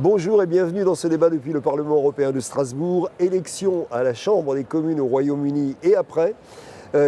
Bonjour et bienvenue dans ce débat depuis le Parlement européen de Strasbourg. Élection à la Chambre des communes au Royaume-Uni et après.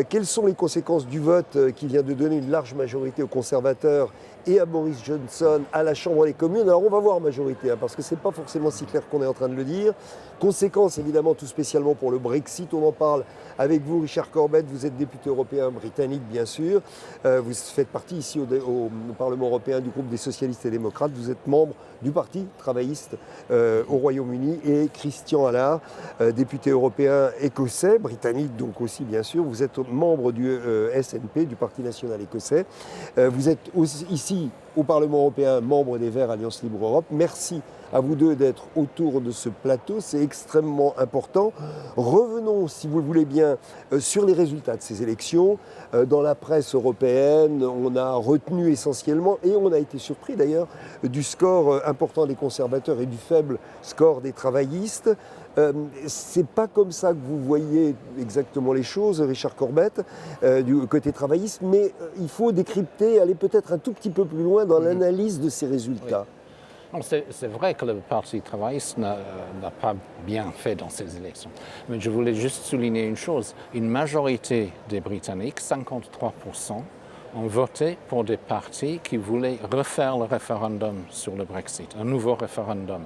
Quelles sont les conséquences du vote qui vient de donner une large majorité aux conservateurs et à Boris Johnson à la Chambre des communes? Alors on va voir majorité, parce que ce n'est pas forcément si clair qu'on est en train de le dire. Conséquences évidemment tout spécialement pour le Brexit, on en parle avec vous Richard Corbett, vous êtes député européen britannique bien sûr. Vous faites partie ici au Parlement européen du groupe des socialistes et démocrates, vous êtes membre du Parti travailliste au Royaume-Uni, et Christian Allard, député européen écossais, britannique donc aussi bien sûr, vous êtes membre du SNP, du Parti national écossais. Vous êtes aussi ici au Parlement européen, membre des Verts Alliance Libre Europe. Merci à vous deux d'être autour de ce plateau, c'est extrêmement important. Revenons, si vous le voulez bien, sur les résultats de ces élections. Dans la presse européenne, on a retenu essentiellement, et on a été surpris d'ailleurs, du score important des conservateurs et du faible score des travaillistes. C'est pas comme ça que vous voyez exactement les choses, Richard Corbett, du côté travailliste, mais il faut décrypter, aller peut-être un tout petit peu plus loin dans l'analyse de ces résultats. Oui. C'est vrai que le Parti travailliste n'a pas bien fait dans ces élections. Mais je voulais juste souligner une chose. Une majorité des Britanniques, 53%, ont voté pour des partis qui voulaient refaire le référendum sur le Brexit, un nouveau référendum.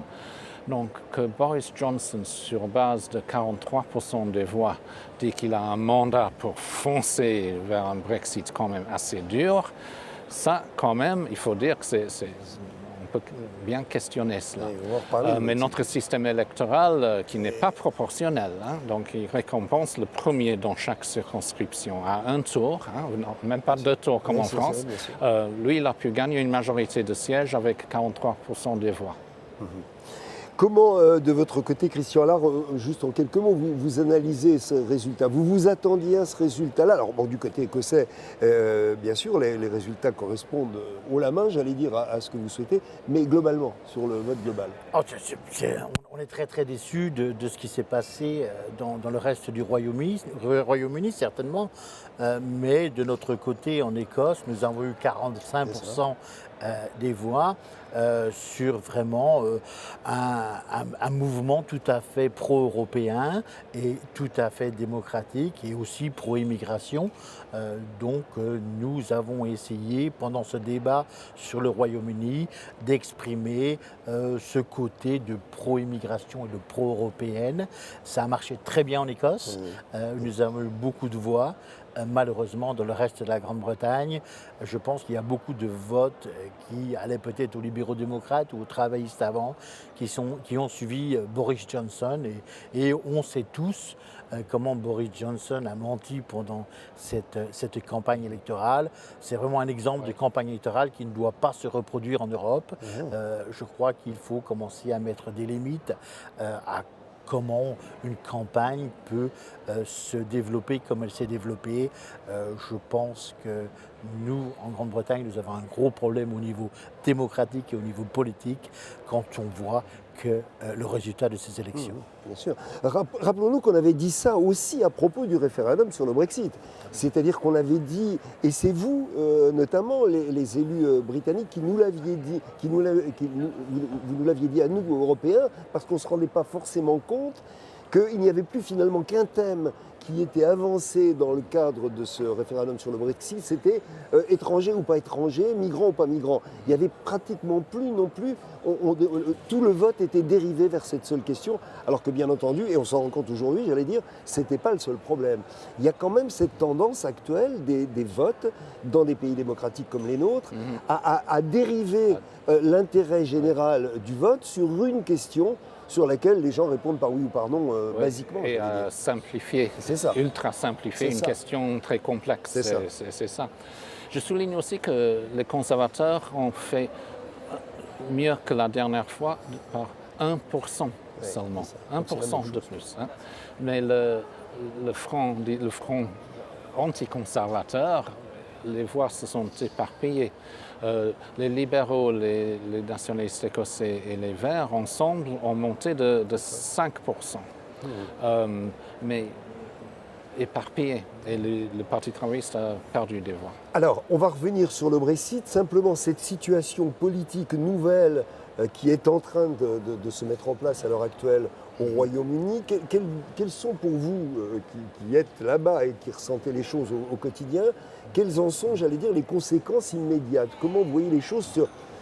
Donc que Boris Johnson, sur base de 43% des voix, dit qu'il a un mandat pour foncer vers un Brexit quand même assez dur, ça quand même, il faut dire que on peut bien questionner cela. Oui, mais notre système électoral, qui n'est pas proportionnel, donc il récompense le premier dans chaque circonscription à un tour, même pas deux tours comme en France. Lui, il a pu gagner une majorité de sièges avec 43% des voix. Comment, de votre côté, Christian Allard, juste en quelques mots, vous analysez ce résultat? Vous vous attendiez à ce résultat-là? Alors, bon, du côté écossais, bien sûr, les résultats correspondent haut la main, j'allais dire, à ce que vous souhaitez, mais globalement, sur le vote global. On est très très déçus de ce qui s'est passé dans le reste du Royaume-Uni, certainement, mais de notre côté, en Écosse, nous avons eu 45% des voix sur vraiment un mouvement tout à fait pro-européen et tout à fait démocratique et aussi pro-immigration. Donc nous avons essayé pendant ce débat sur le Royaume-Uni d'exprimer ce côté de pro-immigration et de pro-européenne. Ça a marché très bien en Écosse, nous avons eu beaucoup de voix. Malheureusement, dans le reste de la Grande-Bretagne, je pense qu'il y a beaucoup de votes qui allaient peut-être aux libéraux-démocrates ou aux travaillistes avant, qui ont suivi Boris Johnson. Et on sait tous comment Boris Johnson a menti pendant cette campagne électorale. C'est vraiment un exemple de campagne électorale qui ne doit pas se reproduire en Europe. Je crois qu'il faut commencer à mettre des limites à comment une campagne peut se développer comme elle s'est développée. Je pense que nous, en Grande-Bretagne, nous avons un gros problème au niveau démocratique et au niveau politique quand on voit que le résultat de ces élections. Bien sûr. Rappelons-nous qu'on avait dit ça aussi à propos du référendum sur le Brexit. C'est-à-dire qu'on avait dit, et c'est vous notamment, les élus britanniques, qui nous l'aviez dit, vous nous l'aviez dit à nous, Européens, parce qu'on ne se rendait pas forcément compte qu'il n'y avait plus finalement qu'un thème qui était avancé dans le cadre de ce référendum sur le Brexit, c'était étranger ou pas étranger, migrant ou pas migrant. Il n'y avait pratiquement plus non plus, tout le vote était dérivé vers cette seule question, alors que bien entendu, et on s'en rend compte aujourd'hui, j'allais dire, ce n'était pas le seul problème. Il y a quand même cette tendance actuelle des votes dans des pays démocratiques comme les nôtres à dériver l'intérêt général du vote sur une question sur laquelle les gens répondent par oui ou par non, basiquement. Et simplifier, ultra simplifier une question très complexe, c'est ça. Je souligne aussi que les conservateurs ont fait mieux que la dernière fois par 1% seulement, 1% de plus. Mais le front anticonservateur, les voix se sont éparpillées. Les libéraux, les nationalistes écossais et les Verts, ensemble, ont monté de 5%. Mais éparpillés. Et le Parti travailliste a perdu des voix. Alors, on va revenir sur le Brexit. Simplement, cette situation politique nouvelle qui est en train de se mettre en place à l'heure actuelle au Royaume-Uni. Quelles sont pour vous, qui êtes là-bas et qui ressentez les choses au quotidien, quelles en sont, j'allais dire, les conséquences immédiates? Comment vous voyez les choses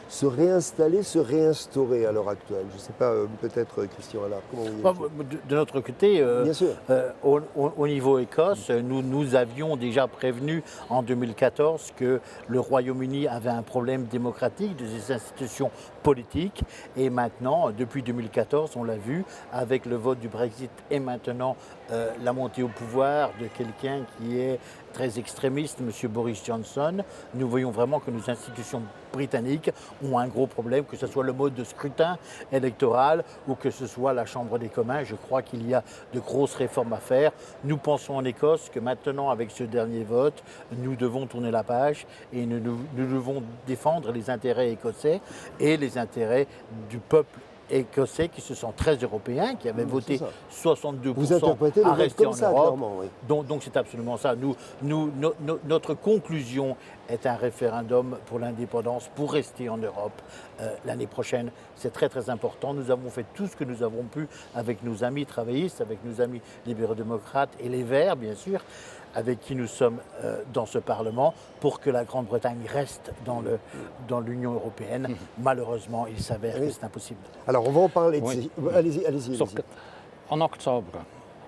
se réinstaller, se réinstaurer à l'heure actuelle? Je ne sais pas, peut-être Christian Allard, comment vous voyez les choses? De notre côté, Bien sûr. au niveau Écosse, nous avions déjà prévenu en 2014 que le Royaume-Uni avait un problème démocratique de ses institutions politiques. Et maintenant, depuis 2014, on l'a vu, avec le vote du Brexit et maintenant la montée au pouvoir de quelqu'un qui est très extrémiste, M. Boris Johnson, nous voyons vraiment que nos institutions britanniques ont un gros problème, que ce soit le mode de scrutin électoral ou que ce soit la Chambre des communs. Je crois qu'il y a de grosses réformes à faire. Nous pensons en Écosse que maintenant, avec ce dernier vote, nous devons tourner la page et nous devons défendre les intérêts écossais et les intérêts du peuple écossais qui se sent très européens, qui avaient voté 62% Vous interprétez le à vote rester comme en ça, Europe. clairement, oui. Donc c'est absolument ça. Notre conclusion est un référendum pour l'indépendance, pour rester en Europe l'année prochaine. C'est très très important. Nous avons fait tout ce que nous avons pu avec nos amis travaillistes, avec nos amis libéraux-démocrates et les Verts, bien sûr, avec qui nous sommes dans ce Parlement, pour que la Grande-Bretagne reste dans l'Union européenne. Malheureusement, il s'avère que c'est impossible. Alors, on va en parler. Oui. Allez-y. Sauf qu'en octobre,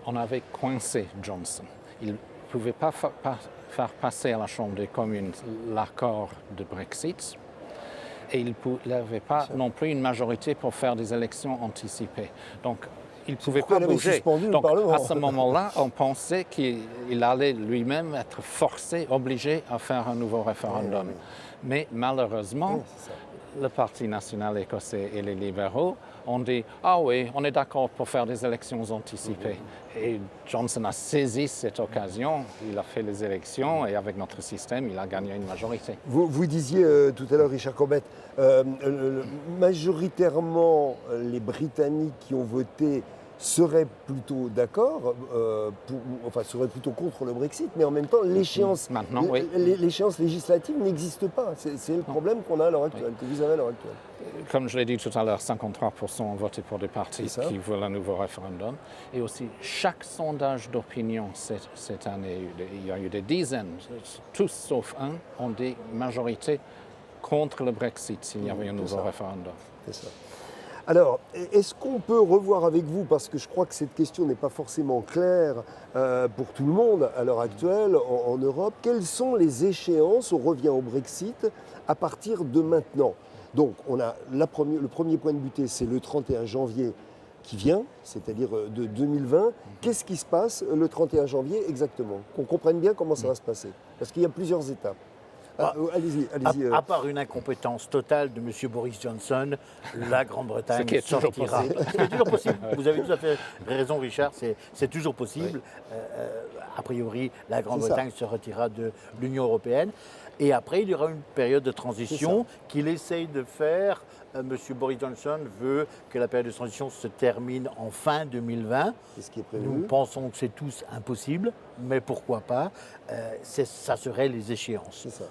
on avait coincé Johnson. Il ne pouvait pas faire passer à la Chambre des communes l'accord de Brexit. Et il n'avait pas non plus une majorité pour faire des élections anticipées. Donc, il ne pouvait pas bouger. Donc, à ce moment-là, on pensait qu'il allait lui-même être forcé, obligé à faire un nouveau référendum. Mais malheureusement, le Parti national écossais et les libéraux ont dit « Ah oui, on est d'accord pour faire des élections anticipées ». Et Johnson a saisi cette occasion, il a fait les élections et avec notre système, il a gagné une majorité. Vous disiez tout à l'heure, Richard Corbett, majoritairement les Britanniques qui ont voté seraient plutôt d'accord, seraient plutôt contre le Brexit, mais en même temps, l'échéance législative n'existe pas. C'est le problème qu'on a à l'heure actuelle, que vous avez à l'heure actuelle. Comme je l'ai dit tout à l'heure, 53% ont voté pour des partis qui veulent un nouveau référendum. Et aussi, chaque sondage d'opinion cette année, il y a eu des dizaines, tous sauf un, ont des majorités contre le Brexit s'il y avait un nouveau référendum. C'est ça. Alors, est-ce qu'on peut revoir avec vous, parce que je crois que cette question n'est pas forcément claire pour tout le monde à l'heure actuelle en Europe, quelles sont les échéances, on revient au Brexit, à partir de maintenant? Donc, on a le premier point de butée, c'est le 31 janvier qui vient, c'est-à-dire de 2020. Qu'est-ce qui se passe le 31 janvier exactement? Qu'on comprenne bien comment ça va se passer, parce qu'il y a plusieurs étapes. Allez-y. À part une incompétence totale de M. Boris Johnson, la Grande-Bretagne sortira. C'est toujours possible. Vous avez tout à fait raison, Richard, c'est toujours possible. A priori, la Grande-Bretagne se retirera de l'Union européenne. Et après, il y aura une période de transition qu'il essaye de faire. M. Boris Johnson veut que la période de transition se termine en fin 2020. C'est ce qui est prévu. Nous pensons que c'est tous impossible, mais pourquoi pas. Ça serait les échéances. C'est ça.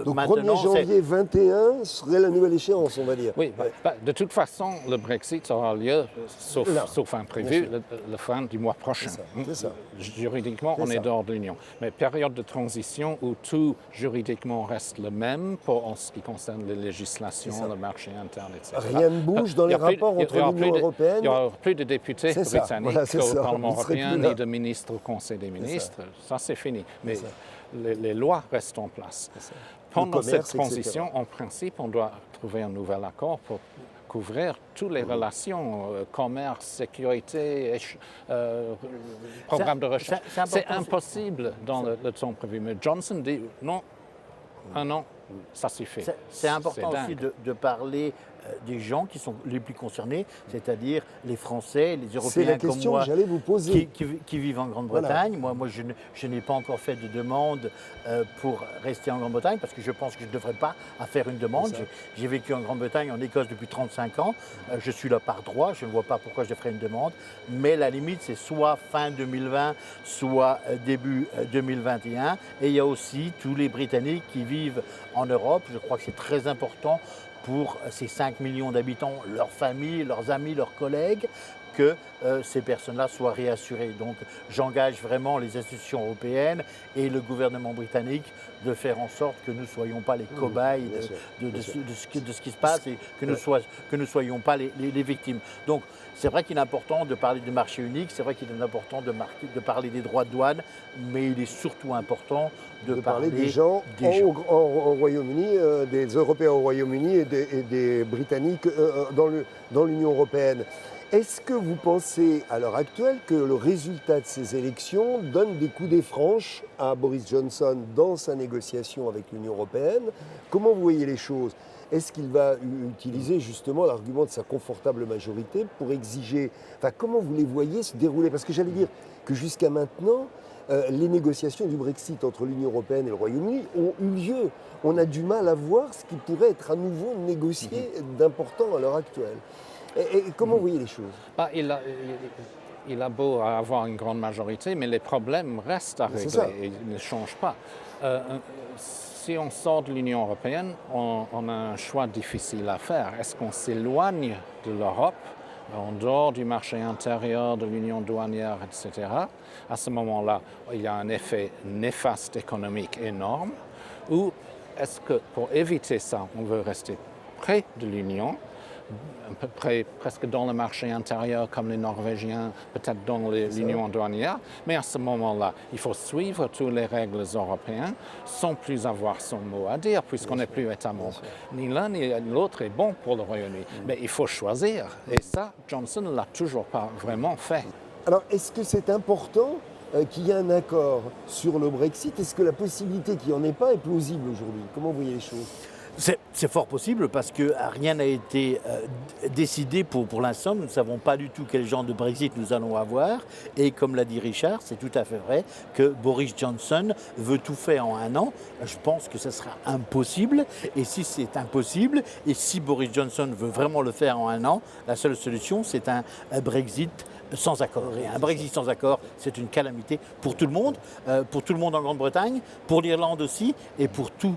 Donc 1er janvier 2021 serait la nouvelle échéance, on va dire. Oui, de toute façon, le Brexit aura lieu, sauf imprévu, le fin du mois prochain. C'est ça. Juridiquement, on est dehors de l'Union. Mais période de transition où tout juridiquement reste le même en ce qui concerne les législations, le marché interne, etc. Rien ne bouge dans les rapports entre l'Union européenne. Il n'y aura plus de députés britanniques au Parlement européen, ni de ministres au Conseil des ministres. Ça, c'est fini. Mais les lois restent en place. Pendant cette transition, en principe, on doit trouver un nouvel accord pour couvrir toutes les relations, commerce, sécurité, programme de recherche. C'est impossible dans le temps prévu. Mais Johnson dit non, un an, ça suffit. C'est important aussi de parler des gens qui sont les plus concernés, c'est-à-dire les Français, les Européens comme moi, vous poser. Qui vivent en Grande-Bretagne. Voilà. Moi, je n'ai pas encore fait de demande pour rester en Grande-Bretagne parce que je pense que je ne devrais pas faire une demande. J'ai vécu en Grande-Bretagne, en Écosse depuis 35 ans. Je suis là par droit, je ne vois pas pourquoi je ferais une demande. Mais la limite, c'est soit fin 2020, soit début 2021. Et il y a aussi tous les Britanniques qui vivent en Europe. Je crois que c'est très important pour ces 5 millions d'habitants, leurs familles, leurs amis, leurs collègues, que ces personnes-là soient réassurées. Donc j'engage vraiment les institutions européennes et le gouvernement britannique de faire en sorte que nous ne soyons pas les cobayes de ce qui se passe et que nous ne soyons pas les victimes. Donc c'est vrai qu'il est important de parler du marché unique, c'est vrai qu'il est important de parler des droits de douane, mais il est surtout important de parler des gens au Royaume-Uni, des Européens au Royaume-Uni et des Britanniques dans l'Union européenne. Est-ce que vous pensez à l'heure actuelle que le résultat de ces élections donne des coups franches à Boris Johnson dans sa négociation avec l'Union européenne? Comment vous voyez les choses? Est-ce qu'il va utiliser justement l'argument de sa confortable majorité pour exiger... Enfin, comment vous les voyez se dérouler? Parce que j'allais dire que jusqu'à maintenant, les négociations du Brexit entre l'Union européenne et le Royaume-Uni ont eu lieu. On a du mal à voir ce qui pourrait être à nouveau négocié d'important à l'heure actuelle. Et comment vous voyez les choses? Il a beau avoir une grande majorité, mais les problèmes restent à régler et ils ne changent pas. Si on sort de l'Union européenne, on a un choix difficile à faire. Est-ce qu'on s'éloigne de l'Europe, en dehors du marché intérieur, de l'union douanière, etc. À ce moment-là, il y a un effet néfaste économique énorme. Ou est-ce que pour éviter ça, on veut rester près de l'Union, à peu près presque dans le marché intérieur comme les Norvégiens, peut-être dans l'union douanière, mais à ce moment-là, il faut suivre toutes les règles européennes sans plus avoir son mot à dire, puisqu'on n'est plus État membre. Ni l'un ni l'autre est bon pour le Royaume-Uni, mais il faut choisir, et ça, Johnson ne l'a toujours pas vraiment fait. Alors, est-ce que c'est important qu'il y ait un accord sur le Brexit? Est-ce que la possibilité qu'il n'y en ait pas est plausible aujourd'hui? Comment vous voyez les choses? C'est fort possible parce que rien n'a été décidé pour l'instant. Nous ne savons pas du tout quel genre de Brexit nous allons avoir. Et comme l'a dit Richard, c'est tout à fait vrai que Boris Johnson veut tout faire en un an. Je pense que ce sera impossible. Et si c'est impossible, et si Boris Johnson veut vraiment le faire en un an, la seule solution, c'est un Brexit sans accord. Et un Brexit sans accord, c'est une calamité pour tout le monde en Grande-Bretagne, pour l'Irlande aussi, et pour toute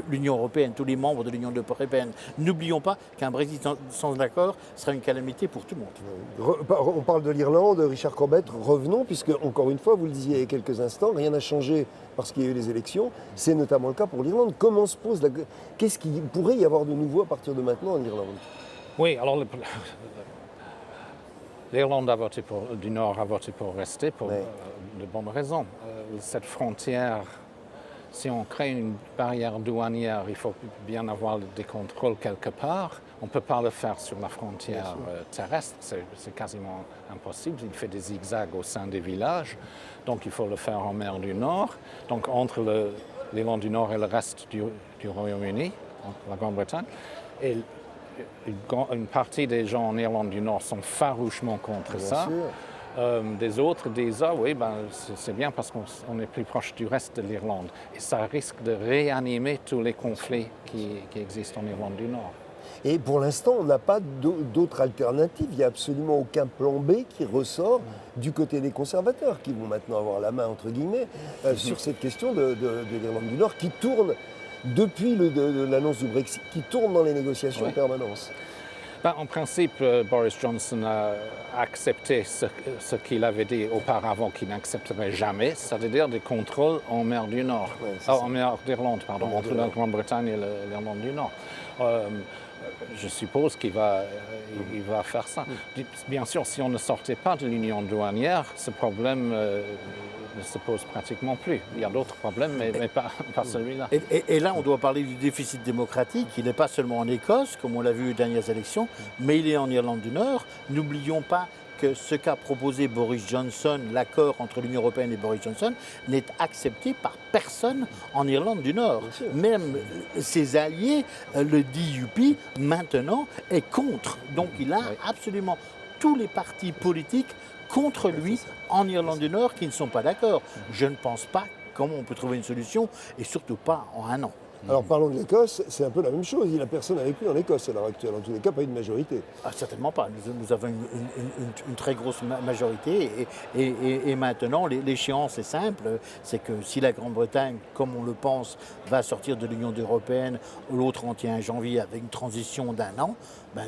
l'Union européenne, tous les membres de l'Union européenne. N'oublions pas qu'un Brexit sans accord sera une calamité pour tout le monde. On parle de l'Irlande, Richard Corbett, revenons, puisque encore une fois, vous le disiez il y a quelques instants, rien n'a changé parce qu'il y a eu les élections. C'est notamment le cas pour l'Irlande. Comment se pose qu'est-ce qu'il pourrait y avoir de nouveau à partir de maintenant en Irlande? Oui, alors l'Irlande du Nord a voté pour rester pour de bonnes raisons. Cette frontière, si on crée une barrière douanière, il faut bien avoir des contrôles quelque part. On ne peut pas le faire sur la frontière terrestre, c'est quasiment impossible. Il fait des zigzags au sein des villages, donc il faut le faire en mer du Nord. Donc entre l'Irlande du Nord et le reste du Royaume-Uni, la Grande-Bretagne. Et une partie des gens en Irlande du Nord sont farouchement contre ça. Des autres disent oui, c'est bien parce qu'on est plus proche du reste de l'Irlande. Et ça risque de réanimer tous les conflits qui existent en Irlande du Nord. Et pour l'instant, on n'a pas d'autre alternative. Il n'y a absolument aucun plan B qui ressort du côté des conservateurs, qui vont maintenant avoir la main, entre guillemets, sur cette question de l'Irlande du Nord, qui tourne depuis l'annonce du Brexit, qui tourne dans les négociations en permanence. En principe, Boris Johnson a accepté ce qu'il avait dit auparavant qu'il n'accepterait jamais, c'est-à-dire des contrôles en mer du Nord, en mer d'Irlande, entre la Grande-Bretagne et l'Irlande du Nord. Je suppose qu'il va faire ça. Bien sûr, si on ne sortait pas de l'union douanière, ce problème ne se pose pratiquement plus. Il y a d'autres problèmes, mais pas celui-là. Et là, on doit parler du déficit démocratique. Il n'est pas seulement en Écosse, comme on l'a vu aux dernières élections, mais il est en Irlande du Nord. N'oublions pas que ce qu'a proposé Boris Johnson, l'accord entre l'Union européenne et Boris Johnson, n'est accepté par personne en Irlande du Nord. Même ses alliés, le DUP, maintenant, est contre. Donc il a absolument tous les partis politiques contre lui en Irlande du Nord qui ne sont pas d'accord. Je ne pense pas comment on peut trouver une solution, et surtout pas en un an. Alors parlons de l'Écosse, c'est un peu la même chose. Il n'y a personne avec lui en Écosse à l'heure actuelle. En tous les cas, pas une majorité. Ah, certainement pas. Nous avons une très grosse majorité et maintenant l'échéance est simple, c'est que si la Grande-Bretagne, comme on le pense, va sortir de l'Union européenne au 31 janvier avec une transition d'1 an,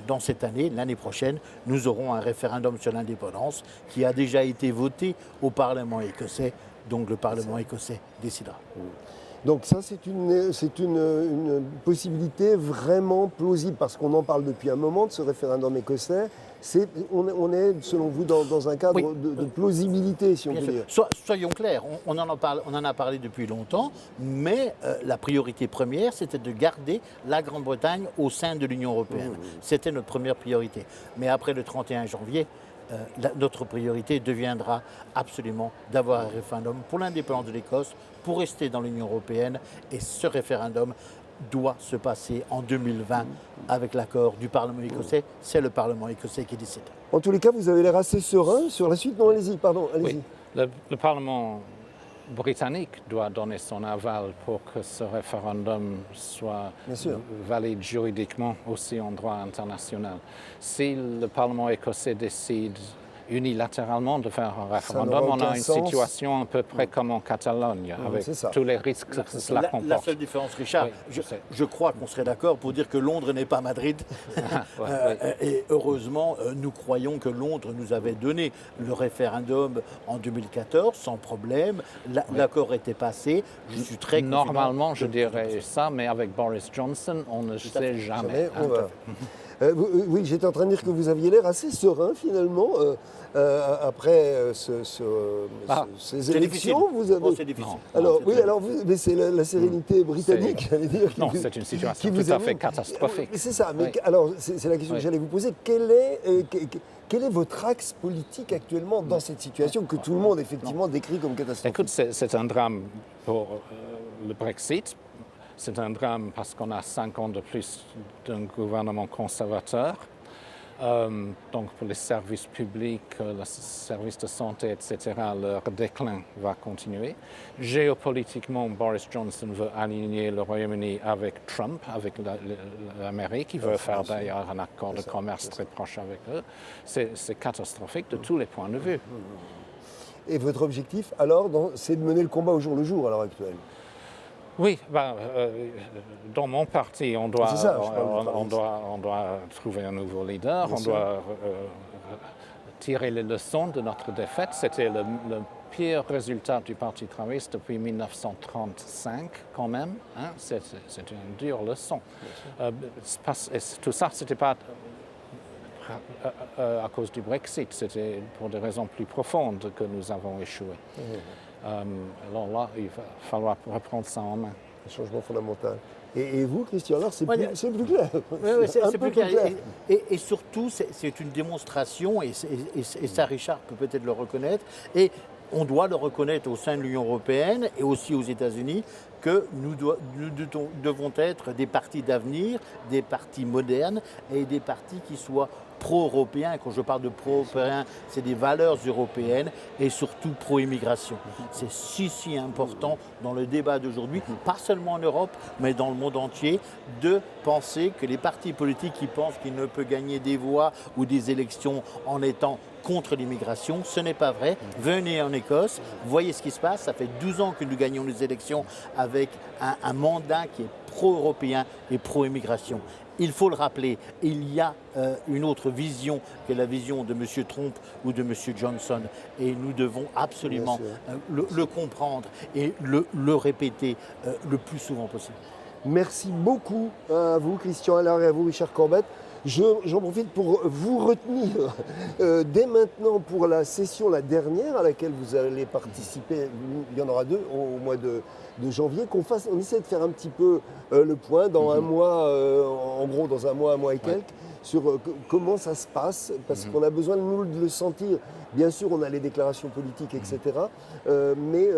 dans cette année, l'année prochaine, nous aurons un référendum sur l'indépendance qui a déjà été voté au Parlement écossais, donc le Parlement écossais décidera. Donc ça, c'est une possibilité vraiment plausible, parce qu'on en parle depuis un moment de ce référendum écossais. On est, selon vous, dans un cadre de plausibilité, si on peut dire. Soyons clairs, on en a parlé depuis longtemps, mais la priorité première, c'était de garder la Grande-Bretagne au sein de l'Union européenne. C'était notre première priorité. Mais après le 31 janvier, notre priorité deviendra absolument d'avoir un référendum pour l'indépendance de l'Écosse, pour rester dans l'Union européenne. Et ce référendum doit se passer en 2020 avec l'accord du Parlement écossais. C'est le Parlement écossais qui décide. En tous les cas, vous avez l'air assez serein sur la suite. Non, allez-y, pardon, allez-y. Oui. Le Parlement britannique doit donner son aval pour que ce référendum soit valide juridiquement aussi en droit international. Si le Parlement écossais décide unilatéralement de faire un référendum, on a une situation à peu près comme en Catalogne, avec tous les risques que cela comporte. La seule différence, Richard, je crois qu'on serait d'accord pour dire que Londres n'est pas Madrid. Et heureusement, nous croyons que Londres nous avait donné le référendum en 2014 sans problème. L'accord était passé. Je suis très confiant. Normalement, je dirais ça, mais avec Boris Johnson, on ne sait jamais. Oui, j'étais en train de dire que vous aviez l'air assez serein finalement après ces élections. Vous avez... c'est difficile. Alors mais c'est la sérénité britannique, j'allais dire. C'est une situation tout à fait catastrophique. C'est ça. Mais alors, c'est la question que j'allais vous poser. Quel est votre axe politique actuellement dans cette situation que tout le monde effectivement décrit comme catastrophique? Écoute, c'est un drame pour le Brexit. C'est un drame parce qu'on a 5 ans de plus d'un gouvernement conservateur. Donc pour les services publics, les services de santé, etc., leur déclin va continuer. Géopolitiquement, Boris Johnson veut aligner le Royaume-Uni avec Trump, avec l'Amérique. Il veut faire d'ailleurs un accord de commerce très proche avec eux. C'est catastrophique de tous les points de vue. Et votre objectif, alors, c'est de mener le combat au jour le jour à l'heure actuelle? Oui, dans mon parti, on doit trouver un nouveau leader, on doit tirer les leçons de notre défaite. C'était le pire résultat du Parti travailliste depuis 1935 quand même. Hein? C'est une dure leçon. Tout ça, ce n'était pas à cause du Brexit, c'était pour des raisons plus profondes que nous avons échoué. Alors là, il va falloir reprendre ça en main. Un changement fondamental. Et vous, Christian, alors c'est plus clair. Oui, c'est plus clair. Et surtout, c'est une démonstration, et ça, Richard peut peut-être le reconnaître, et on doit le reconnaître au sein de l'Union européenne et aussi aux États-Unis, que nous devons être des partis d'avenir, des partis modernes et des partis qui soient pro-européens. Quand je parle de pro-européens, c'est des valeurs européennes et surtout pro-immigration. C'est si important dans le débat d'aujourd'hui, pas seulement en Europe, mais dans le monde entier, de penser que les partis politiques qui pensent qu'ils ne peuvent gagner des voix ou des élections en étant contre l'immigration, ce n'est pas vrai. Venez en Écosse, voyez ce qui se passe. Ça fait 12 ans que nous gagnons les élections avec un mandat qui est pro-européen et pro-immigration. Il faut le rappeler, il y a une autre vision que la vision de M. Trump ou de M. Johnson. Et nous devons absolument le comprendre et le répéter le plus souvent possible. Merci beaucoup à vous, Christian Allard, et à vous, Richard Corbett. J'en profite pour vous retenir dès maintenant pour la session, la dernière, à laquelle vous allez participer. Il y en aura 2 au mois de janvier. On essaie de faire un petit peu le point dans un mois, en gros dans un mois et quelques, sur comment ça se passe, parce qu'on a besoin de nous de le sentir. Bien sûr, on a les déclarations politiques, etc. Mais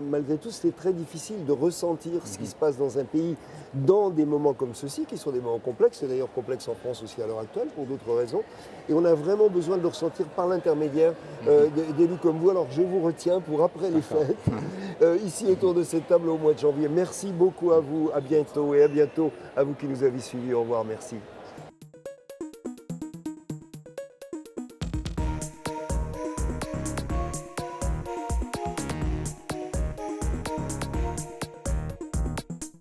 malgré tout, c'était très difficile de ressentir ce qui se passe dans un pays dans des moments comme ceux-ci, qui sont des moments complexes. C'est d'ailleurs complexe en France aussi à l'heure actuelle, pour d'autres raisons. Et on a vraiment besoin de le ressentir par l'intermédiaire d'élus comme vous. Alors, je vous retiens pour après les fêtes, ici autour de cette table au mois de janvier. Merci beaucoup à vous, à bientôt, et à bientôt à vous qui nous avez suivis. Au revoir, merci.